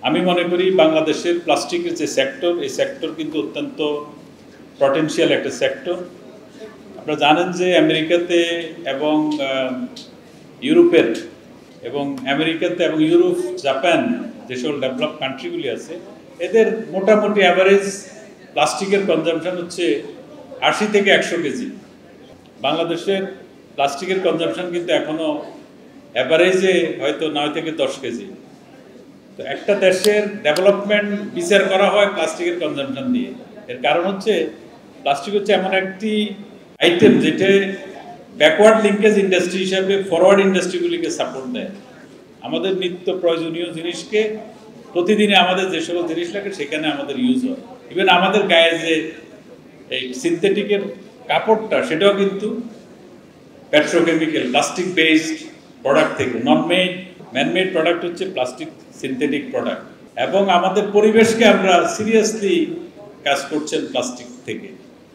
আমি মনে করি বাংলাদেশের প্লাস্টিকের যে সেক্টর, এই সেক্টর কিন্তু অত্যন্ত পটেনশিয়াল একটা সেক্টর। আপনারা জানেন যে আমেরিকাতে এবং ইউরোপের এবং আমেরিকাতে এবং ইউরোপ, জাপান যে সকল ডেভেলপ কান্ট্রিগুলি আছে, এদের মোটামুটি অ্যাভারেজ প্লাস্টিকের কনজাম্পশন হচ্ছে 80 থেকে 100 কেজি। বাংলাদেশের প্লাস্টিকের কনজাম্পশন কিন্তু এখনও অ্যাভারেজে হয়তো 9 থেকে 10 কেজি। তো একটা দেশের ডেভেলপমেন্ট বিচার করা হয় প্লাস্টিকের কনজাম্পশন দিয়ে। এর কারণ হচ্ছে প্লাস্টিক হচ্ছে এমন একটি আইটেম যেটা ব্যাকওয়ার্ড লিঙ্কেজ ইন্ডাস্ট্রি হিসাবে ফরওয়ার্ড ইন্ডাস্ট্রিগুলিকে সাপোর্ট দেয়। আমাদের নিত্য প্রয়োজনীয় জিনিসকে প্রতিদিনে আমাদের যে সকল জিনিস লাগে সেখানে আমাদের ইউজ হয়। ইভেন আমাদের গায়ে যে এই সিনথেটিকের কাপড়টা, সেটাও কিন্তু পেট্রোকেমিক্যাল প্লাস্টিক বেসড প্রোডাক্ট থেকে, নন মেড ম্যানমেড প্রোডাক্ট হচ্ছে প্লাস্টিক সিনথেটিক প্রোডাক্ট। এবং আমাদের পরিবেশকে আমরা সিরিয়াসলি কাজ করছেন প্লাস্টিক থেকে।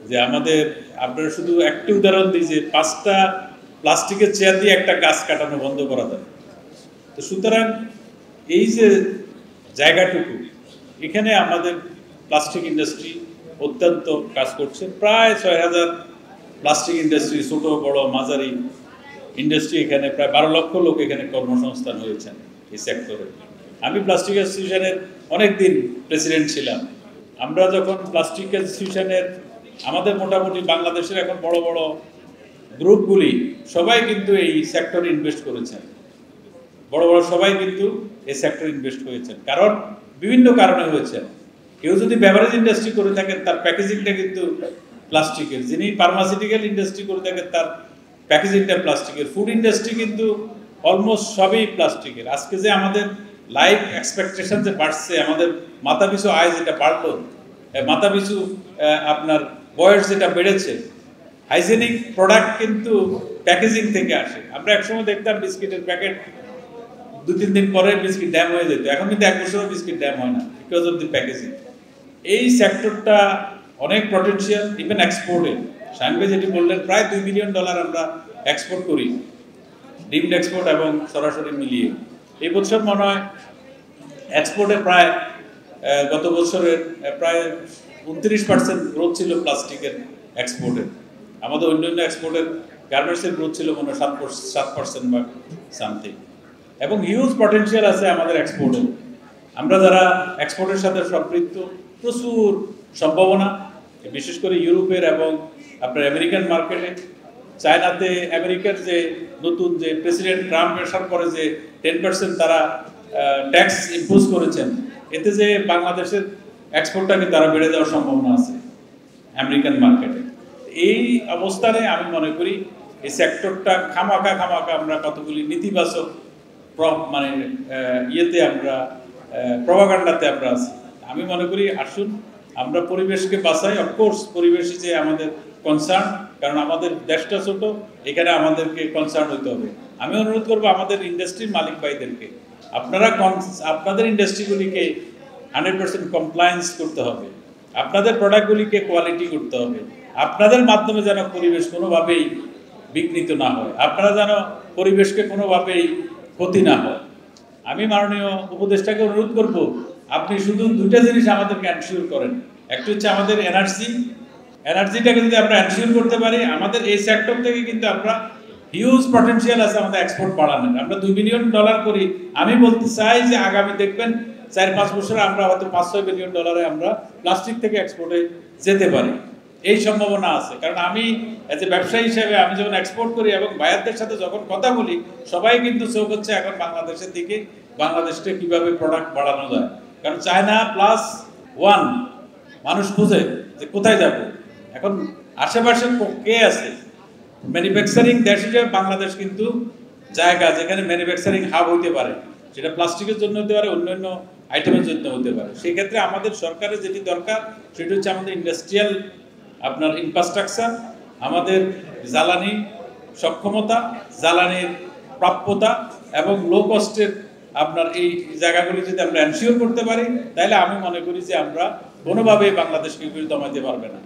যে আমাদের, আপনারা শুধু একটি উদাহরণ দিই যে 5টা প্লাস্টিকের চেয়ার দিয়ে একটা গাছ কাটানো বন্ধ করা যায়। তো সুতরাং এই যে জায়গাটুকু, এখানে আমাদের প্লাস্টিক ইন্ডাস্ট্রি অত্যন্ত কাজ করছে। প্রায় 6000 প্লাস্টিক ইন্ডাস্ট্রি, ছোট বড় মাঝারি ইন্ডাস্ট্রি, এখানে প্রায় 12 লক্ষ লোক এখানে কর্মসংস্থান হয়েছেন এই সেক্টরে। আমি প্লাস্টিক অ্যাসোসিয়েশনের অনেকদিন প্রেসিডেন্ট ছিলাম। আমরা যখন প্লাস্টিক অ্যাসোসিয়েশনের, আমাদের মোটামুটি বাংলাদেশের এখন বড় বড় গ্রুপগুলি সবাই কিন্তু এই সেক্টরে ইনভেস্ট করেছেন। বড় বড় সবাই কিন্তু এই সেক্টরে ইনভেস্ট হয়েছেন, কারণ বিভিন্ন কারণে হয়েছে। কেউ যদি বেভারেজ ইন্ডাস্ট্রি করে থাকেন, তার প্যাকেজিংটা কিন্তু প্লাস্টিকের। যিনি ফার্মাসিউটিক্যাল ইন্ডাস্ট্রি করে থাকেন, তার প্যাকেজিংটা প্লাস্টিকের। ফুড ইন্ডাস্ট্রি কিন্তু অলমোস্ট সবই প্লাস্টিকের। আজকে যে আমাদের লাইফ এক্সপেকটেশন যে বাড়ছে, আমাদের মাথাপিছু আয় যেটা বাড়লো, মাথাপিছু আপনার বয়স যেটা বেড়েছে, হাইজেনিক প্রোডাক্ট কিন্তু প্যাকেজিং থেকে আসে। আমরা একসময় দেখতাম বিস্কিটের প্যাকেট 2-3 দিন পরে বিস্কিট ড্যাম হয়ে যেত। এখন কিন্তু 1 বছরও বিস্কিট ড্যাম হয় না, বিকজ অফ দি প্যাকেজিং। এই সেক্টরটা অনেক পটেনশিয়াল, ইভেন এক্সপোর্টে। শাহিন ভাই যেটি বললেন, প্রায় $2 বিলিয়ন আমরা এক্সপোর্ট করি, ডিমড এক্সপোর্ট এবং সরাসরি মিলিয়ে। এই বছর মনে হয় এক্সপোর্টে প্রায় গত বছরের প্রায় 29% গ্রোথ ছিল প্লাস্টিকের এক্সপোর্টের। আমাদের অন্যান্য এক্সপোর্টের গার্মেন্টসের গ্রোথ ছিল মনে হয় 7% বা সামথিং। এবং হিউজ পটেনশিয়াল আছে আমাদের এক্সপোর্টে। আমরা যারা এক্সপোর্টের সাথে সম্পৃক্ত, প্রচুর সম্ভাবনা, বিশেষ করে ইউরোপের এবং আপনার আমেরিকান মার্কেটে। চায়নাতে আমেরিকার যে নতুন যে প্রেসিডেন্ট ট্রাম্প আসার পরে যে 10% তারা ট্যাক্স ইম্পোজ করেছেন, এতে যে বাংলাদেশের এক্সপোর্টটা কিন্তু আরও বেড়ে যাওয়ার সম্ভাবনা আছে আমেরিকান মার্কেটে। এই অবস্থানে আমি মনে করি এই সেক্টরটা খামাখা আমরা কতগুলি নেতিবাচক মানে ইয়েতে আমরা প্রপাগান্ডাতে আমরা আছি। আমি মনে করি আসুন আমরা পরিবেশকে বাঁচাই। অফকোর্স পরিবেশ যে আমাদের কনসার্ন, কারণ আমাদের দেশটা ছোট, এখানে আমাদেরকে কনসার্ন হতে হবে। আমি অনুরোধ করবো আমাদের ইন্ডাস্ট্রির মালিক ভাইদেরকে, আপনারা আপনাদের ইন্ডাস্ট্রিগুলিকে 100% কমপ্লায়েন্স করতে হবে। আপনাদের প্রোডাক্টগুলিকে কোয়ালিটি করতে হবে। আপনাদের মাধ্যমে যেন পরিবেশ কোনোভাবেই বিঘ্নিত না হয়, আপনারা যেন পরিবেশকে কোনোভাবেই ক্ষতি না হয়। আমি মাননীয় উপদেষ্টাকে অনুরোধ করব, আপনি শুধু 2টা জিনিস আমাদেরকে এনশিওর করেন। একটা হচ্ছে আমাদের এনার্জিটাকে যদি আমরা এনশিওর করতে পারি, আমাদের এই সেক্টর থেকে কিন্তু আমরা হিউজ পটেনশিয়াল আছে আমাদের এক্সপোর্ট বাড়ানোর। আমরা $2 বিলিয়ন করি। আমি বলতে চাই যে আগামী দেখবেন 4-5 বছরে আমরা হয়তো $5-6 বিলিয়ন আমরা প্লাস্টিক থেকে এক্সপোর্টে যেতে পারি। এই সম্ভাবনা আছে, কারণ আমি এজ এ ব্যবসায়ী হিসেবে আমি যখন এক্সপোর্ট করি এবং বায়ারদের সাথে যখন কথা বলি, সবাই কিন্তু চোখ হচ্ছে এখন বাংলাদেশের দিকে, বাংলাদেশকে কিভাবে প্রোডাক্ট বাড়ানো যায়। কারণ চায়না +1 মানুষ খুঁজে যে কোথায় যাব। এখন আশেপাশে কে আছে ম্যানুফ্যাকচারিং দেশ হিসেবে, বাংলাদেশ কিন্তু জায়গা যেখানে ম্যানুফ্যাকচারিং হাব হতে পারে। সেটা প্লাস্টিকের জন্য হতে পারে, অন্যান্য আইটেমের জন্য হতে পারে। সেই ক্ষেত্রে আমাদের সরকারের যেটি দরকার সেটি হচ্ছে আমাদের ইন্ডাস্ট্রিয়াল আপনার ইনফ্রাস্ট্রাকচার, আমাদের জ্বালানি সক্ষমতা, জ্বালানির প্রাপ্যতা এবং লো কস্টের আপনার এই জায়গাগুলি যদি আমরা এনশিওর করতে পারি, তাহলে আমি মনে করি যে আমরা কোনোভাবেই বাংলাদেশকে দমাতে পারবে না।